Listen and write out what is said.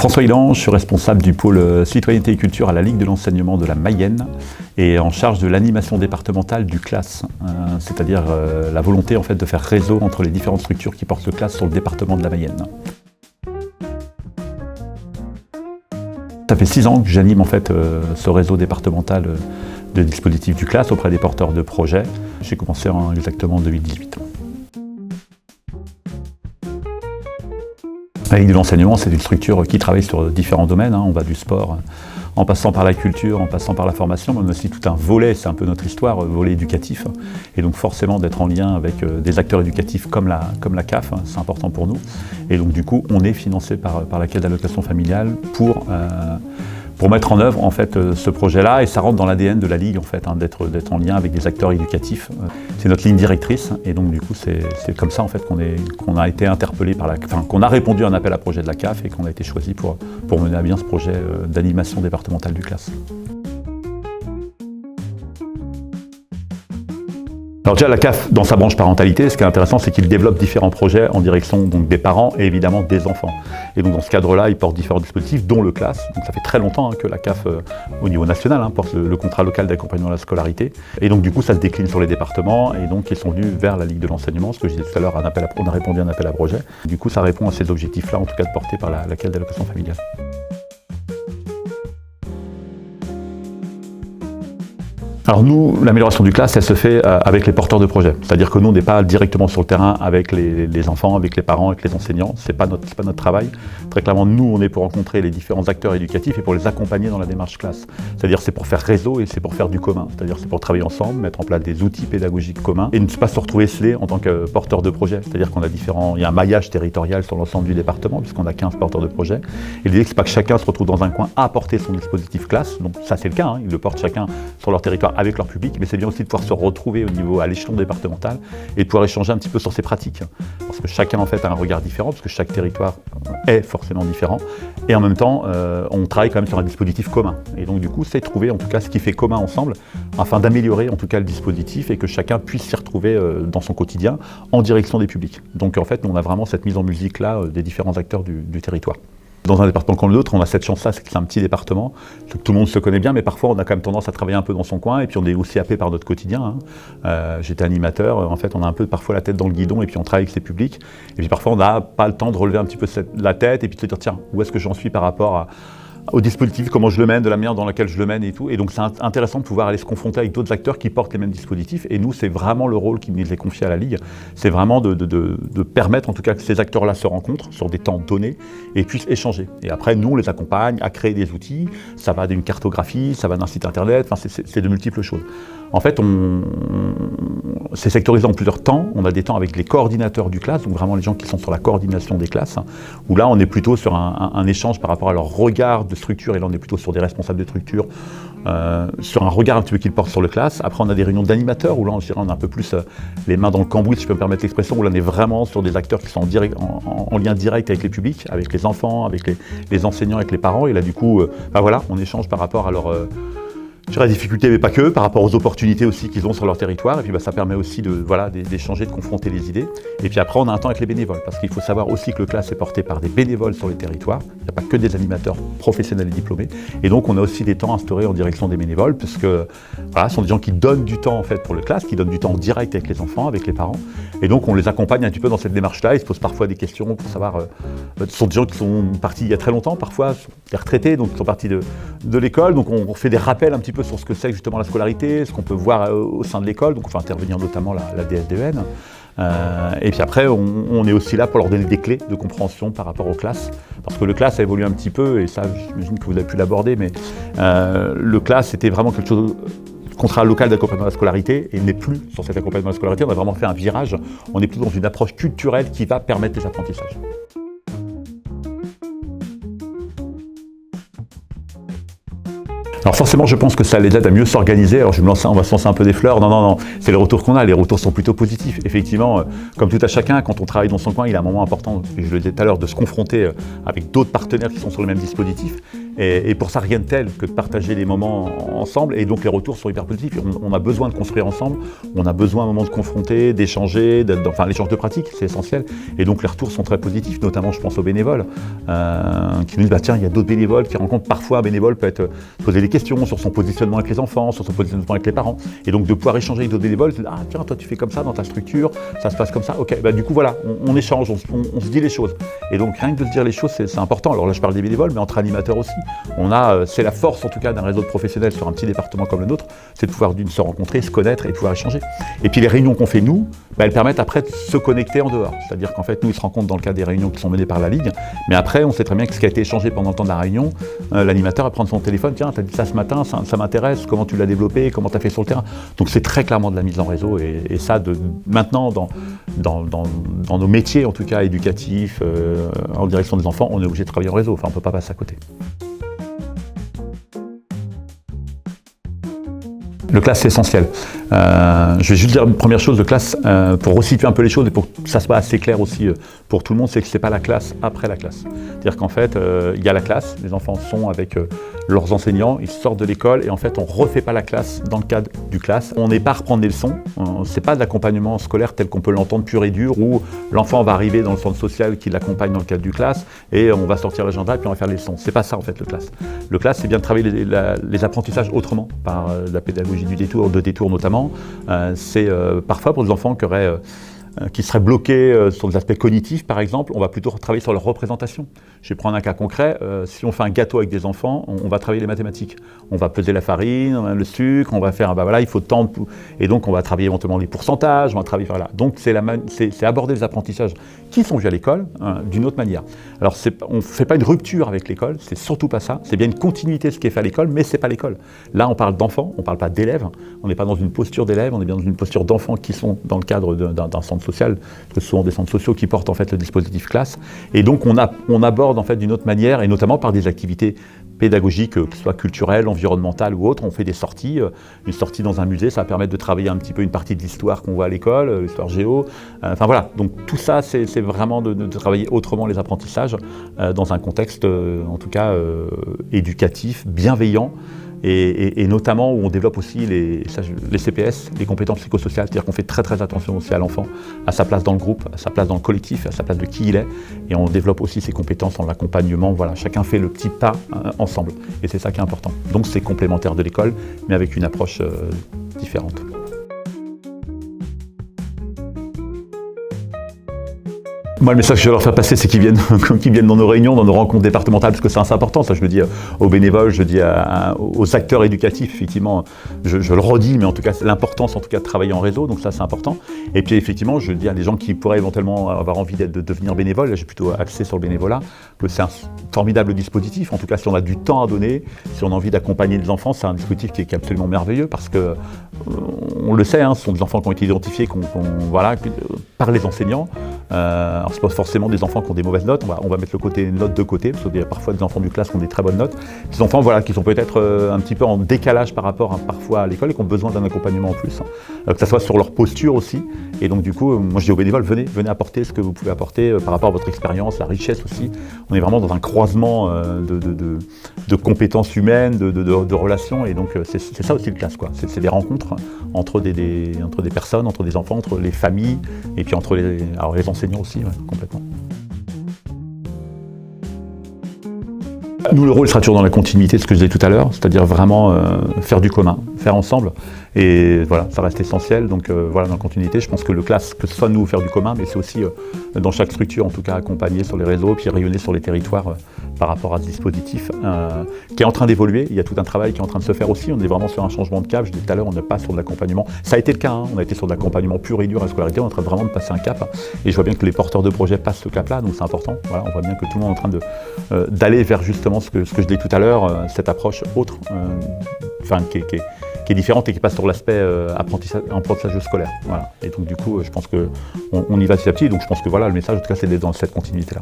François Hilland, je suis responsable du pôle citoyenneté et culture à la Ligue de l'enseignement de la Mayenne et en charge de l'animation départementale du CLAS, c'est-à-dire la volonté en fait, de faire réseau entre les différentes structures qui portent le CLAS sur le département de la Mayenne. Ça fait 6 ans que j'anime en fait ce réseau départemental de dispositifs du CLAS auprès des porteurs de projets. J'ai commencé exactement en 2018. La Ligue de l'enseignement, c'est une structure qui travaille sur différents domaines. On va du sport, en passant par la culture, en passant par la formation, mais on a aussi tout un volet, c'est un peu notre histoire, volet éducatif. Et donc forcément d'être en lien avec des acteurs éducatifs comme la CAF, c'est important pour nous. Et donc du coup, on est financé par la Caisse d'allocation familiale pour mettre en œuvre en fait, ce projet-là, et ça rentre dans l'ADN de la Ligue en fait, d'être en lien avec des acteurs éducatifs. C'est notre ligne directrice, et donc du coup c'est comme ça en fait qu'on a été interpellé qu'on a répondu à un appel à projet de la CAF et qu'on a été choisi pour mener à bien ce projet d'animation départementale du CLAS. Alors déjà, la CAF, dans sa branche parentalité, ce qui est intéressant, c'est qu'il développe différents projets en direction donc, des parents et évidemment des enfants. Et donc dans ce cadre-là, il porte différents dispositifs, dont le CLAS. Donc ça fait très longtemps que la CAF, au niveau national, porte le contrat local d'accompagnement à la scolarité. Et donc du coup, ça se décline sur les départements, et donc ils sont venus vers la Ligue de l'enseignement, ce que je disais tout à l'heure, on a répondu à un appel à projet. Du coup, ça répond à ces objectifs-là, en tout cas portés par la Caisse d'allocation familiale. Alors nous, l'amélioration du CLAS, elle se fait avec les porteurs de projets. C'est-à-dire que nous, on n'est pas directement sur le terrain avec les enfants, avec les parents, avec les enseignants. C'est pas notre travail. Très clairement, nous, on est pour rencontrer les différents acteurs éducatifs et pour les accompagner dans la démarche CLAS. C'est-à-dire c'est pour faire réseau et c'est pour faire du commun. C'est-à-dire c'est pour travailler ensemble, mettre en place des outils pédagogiques communs et ne pas se retrouver scellé en tant que porteur de projet. C'est-à-dire qu'on a il y a un maillage territorial sur l'ensemble du département puisqu'on a 15 porteurs de projets. Et l'idée, c'est pas que chacun se retrouve dans un coin à apporter son dispositif CLAS. Donc ça, c'est le cas. Ils le portent chacun sur leur territoire avec leur public, mais c'est bien aussi de pouvoir se retrouver à l'échelon départemental et de pouvoir échanger un petit peu sur ses pratiques. Parce que chacun en fait a un regard différent, parce que chaque territoire est forcément différent, et en même temps on travaille quand même sur un dispositif commun. Et donc du coup c'est trouver en tout cas ce qui fait commun ensemble, afin d'améliorer en tout cas le dispositif et que chacun puisse s'y retrouver dans son quotidien en direction des publics. Donc en fait on a vraiment cette mise en musique là des différents acteurs du territoire. Dans un département comme le nôtre, on a cette chance-là, c'est que c'est un petit département, que tout le monde se connaît bien, mais parfois on a quand même tendance à travailler un peu dans son coin, et puis on est aussi happé par notre quotidien. J'étais animateur, en fait on a un peu parfois la tête dans le guidon, et puis on travaille avec ses publics, et puis parfois on n'a pas le temps de relever un petit peu la tête, et puis de se dire tiens, où est-ce que j'en suis par rapport au dispositif, comment je le mène, de la manière dans laquelle je le mène et tout. Et donc c'est intéressant de pouvoir aller se confronter avec d'autres acteurs qui portent les mêmes dispositifs. Et nous, c'est vraiment le rôle qui nous est confié à la Ligue. C'est vraiment de permettre en tout cas que ces acteurs-là se rencontrent sur des temps donnés et puissent échanger. Et après, nous, on les accompagne à créer des outils. Ça va d'une cartographie, ça va d'un site internet, enfin, c'est de multiples choses. En fait, c'est sectorisé en plusieurs temps. On a des temps avec les coordinateurs du CLAS, donc vraiment les gens qui sont sur la coordination des classes, où là, on est plutôt sur un échange par rapport à leur regard de structure, et là, on est plutôt sur des responsables de structure, sur un regard un petit peu qu'ils portent sur le CLAS. Après, on a des réunions d'animateurs, où là, on a un peu plus les mains dans le cambouis, si je peux me permettre l'expression, où là, on est vraiment sur des acteurs qui sont en lien direct avec les publics, avec les enfants, avec les enseignants, avec les parents, et là, du coup, voilà, on échange par rapport à leur... sur la difficulté, mais pas que, par rapport aux opportunités aussi qu'ils ont sur leur territoire. Et puis ça permet aussi d'échanger, de confronter les idées. Et puis après, on a un temps avec les bénévoles, parce qu'il faut savoir aussi que le CLAS est porté par des bénévoles sur les territoires. Il n'y a pas que des animateurs professionnels et diplômés. Et donc, on a aussi des temps instaurés en direction des bénévoles, puisque ce sont des gens qui donnent du temps en fait pour le CLAS, qui donnent du temps en direct avec les enfants, avec les parents. Et donc, on les accompagne un petit peu dans cette démarche-là. Ils se posent parfois des questions pour savoir... ce sont des gens qui sont partis il y a très longtemps, parfois, des retraités, donc ils sont partis de l'école. Donc, on fait des rappels un petit peu sur ce que c'est justement la scolarité, ce qu'on peut voir au sein de l'école, donc on fait intervenir notamment la DSDEN. Et puis après, on est aussi là pour leur donner des clés de compréhension par rapport aux classes, parce que le CLAS a évolué un petit peu, et ça, j'imagine que vous avez pu l'aborder, mais le CLAS, c'était vraiment quelque chose... contrat local d'accompagnement à la scolarité, et n'est plus sur cet accompagnement à la scolarité. On a vraiment fait un virage, on est plutôt dans une approche culturelle qui va permettre les apprentissages. Alors forcément, je pense que ça les aide à mieux s'organiser. Alors on va se lancer un peu des fleurs. Non, c'est les retours qu'on a. Les retours sont plutôt positifs. Effectivement, comme tout à chacun, quand on travaille dans son coin, il y a un moment important, je le disais tout à l'heure, de se confronter avec d'autres partenaires qui sont sur le même dispositif. Et pour ça, rien de tel que de partager des moments ensemble. Et donc les retours sont hyper positifs. On a besoin de construire ensemble, on a besoin à un moment de confronter, d'échanger, enfin l'échange de pratiques, c'est essentiel. Et donc les retours sont très positifs, notamment je pense aux bénévoles, qui nous disent, bah, tiens, il y a d'autres bénévoles qui rencontrent. Parfois un bénévole peut être poser des questions sur son positionnement avec les enfants, sur son positionnement avec les parents. Et donc de pouvoir échanger avec d'autres bénévoles, ah tiens, toi tu fais comme ça dans ta structure, ça se passe comme ça, ok, bah, du coup voilà, on échange, on se dit les choses. Et donc rien que de se dire les choses, c'est important. Alors là je parle des bénévoles, mais entre animateurs aussi. C'est la force en tout cas d'un réseau de professionnels sur un petit département comme le nôtre, c'est de pouvoir se rencontrer, se connaître et de pouvoir échanger. Et puis les réunions qu'on fait nous, bah, elles permettent après de se connecter en dehors. C'est-à-dire qu'en fait nous ils se rencontrent dans le cadre des réunions qui sont menées par la Ligue, mais après on sait très bien que ce qui a été échangé pendant le temps de la réunion, l'animateur va prendre son téléphone, tiens, tu as dit ça ce matin, ça m'intéresse, comment tu l'as développé, comment tu as fait sur le terrain. Donc c'est très clairement de la mise en réseau et ça maintenant dans nos métiers en tout cas éducatifs, en direction des enfants, on est obligé de travailler en réseau, enfin on ne peut pas passer à côté. Le class, c'est essentiel. Je vais juste dire une première chose, le class, pour resituer un peu les choses et pour que ça soit assez clair aussi pour tout le monde, c'est que ce n'est pas la classe après la classe. C'est-à-dire qu'en fait, il y a la classe, les enfants sont avec leurs enseignants, ils sortent de l'école et en fait, on ne refait pas la classe dans le cadre du class. On n'est pas à reprendre des leçons, ce n'est pas de l'accompagnement scolaire tel qu'on peut l'entendre pur et dur, où l'enfant va arriver dans le centre social qui l'accompagne dans le cadre du class et on va sortir l'agenda et puis on va faire les leçons. C'est pas ça en fait le class. Le class, c'est bien de travailler les apprentissages autrement, par la pédagogie du détour, de détour notamment. C'est parfois pour des enfants qui seraient bloqués sur des aspects cognitifs, par exemple, on va plutôt travailler sur leur représentation. Je vais prendre un cas concret. Si on fait un gâteau avec des enfants, on va travailler les mathématiques. On va peser la farine, le sucre, on va faire, bah voilà, il faut tant, et donc on va travailler éventuellement les pourcentages, on va travailler par là. Donc c'est aborder les apprentissages qui sont vus à l'école d'une autre manière. Alors on ne fait pas une rupture avec l'école, c'est surtout pas ça. C'est bien une continuité de ce qui est fait à l'école, mais c'est pas l'école. Là, on parle d'enfants, on parle pas d'élèves. On n'est pas dans une posture d'élèves, on est bien dans une posture d'enfants qui sont dans le cadre d'un centre social, ce sont des centres sociaux qui portent en fait le dispositif classe. Et donc on aborde en fait d'une autre manière, et notamment par des activités pédagogiques, que ce soit culturelles, environnementales ou autres. On fait des sorties, une sortie dans un musée, ça va permettre de travailler un petit peu une partie de l'histoire qu'on voit à l'école, l'histoire géo. Enfin voilà, donc tout ça, c'est vraiment de travailler autrement les apprentissages dans un contexte, en tout cas, éducatif, bienveillant. Et notamment où on développe aussi les CPS, les compétences psychosociales, c'est-à-dire qu'on fait très très attention aussi à l'enfant, à sa place dans le groupe, à sa place dans le collectif, à sa place de qui il est, et on développe aussi ses compétences en l'accompagnement, voilà, chacun fait le petit pas ensemble, et c'est ça qui est important. Donc c'est complémentaire de l'école, mais avec une approche différente. Moi, le message que je vais leur faire passer, c'est qu'ils viennent dans nos réunions, dans nos rencontres départementales, parce que c'est assez important. Ça, je le dis aux bénévoles, je le dis aux acteurs éducatifs, effectivement, je le redis, mais en tout cas, c'est l'importance en tout cas de travailler en réseau, donc ça, c'est important. Et puis, effectivement, je le dis à des gens qui pourraient éventuellement avoir envie de devenir bénévoles, là, j'ai plutôt axé sur le bénévolat, que c'est un formidable dispositif. En tout cas, si on a du temps à donner, si on a envie d'accompagner les enfants, c'est un dispositif qui est absolument merveilleux, parce que, on le sait, ce sont des enfants qui ont été identifiés par les enseignants. Alors c'est pas forcément des enfants qui ont des mauvaises notes, on va mettre le côté notes de côté, parce qu'il y a parfois des enfants du classe qui ont des très bonnes notes. Des enfants qui sont peut-être un petit peu en décalage par rapport parfois à l'école et qui ont besoin d'un accompagnement en plus, que ça soit sur leur posture aussi. Et donc du coup, moi je dis aux bénévoles, venez apporter ce que vous pouvez apporter par rapport à votre expérience, la richesse aussi. On est vraiment dans un croisement de compétences humaines, de relations, et donc c'est ça aussi le classe, quoi. C'est des rencontres entre des personnes, entre des enfants, entre les familles, et puis entre les enseignants aussi, ouais, complètement. Nous, le rôle sera toujours dans la continuité de ce que je disais tout à l'heure, c'est-à-dire vraiment faire du commun, faire ensemble. Et voilà, ça reste essentiel. Donc voilà, dans la continuité, je pense que le classe, que ce soit nous faire du commun, mais c'est aussi dans chaque structure, en tout cas, accompagner sur les réseaux, puis rayonner sur les territoires par rapport à ce dispositif qui est en train d'évoluer. Il y a tout un travail qui est en train de se faire aussi. On est vraiment sur un changement de cap. Je disais tout à l'heure, on n'est pas sur de l'accompagnement. Ça a été le cas, on a été sur de l'accompagnement pur et dur à la scolarité. On est en train vraiment de passer un cap. Et je vois bien que les porteurs de projets passent ce cap-là, donc c'est important. Voilà, on voit bien que tout le monde est en train d'aller vers justement ce que je disais tout à l'heure, cette approche autre, qui est différente et qui passe sur l'aspect apprentissage scolaire. Voilà. Et donc du coup, je pense qu'on y va petit à petit. Donc je pense que voilà, le message, en tout cas, c'est d'être dans cette continuité-là.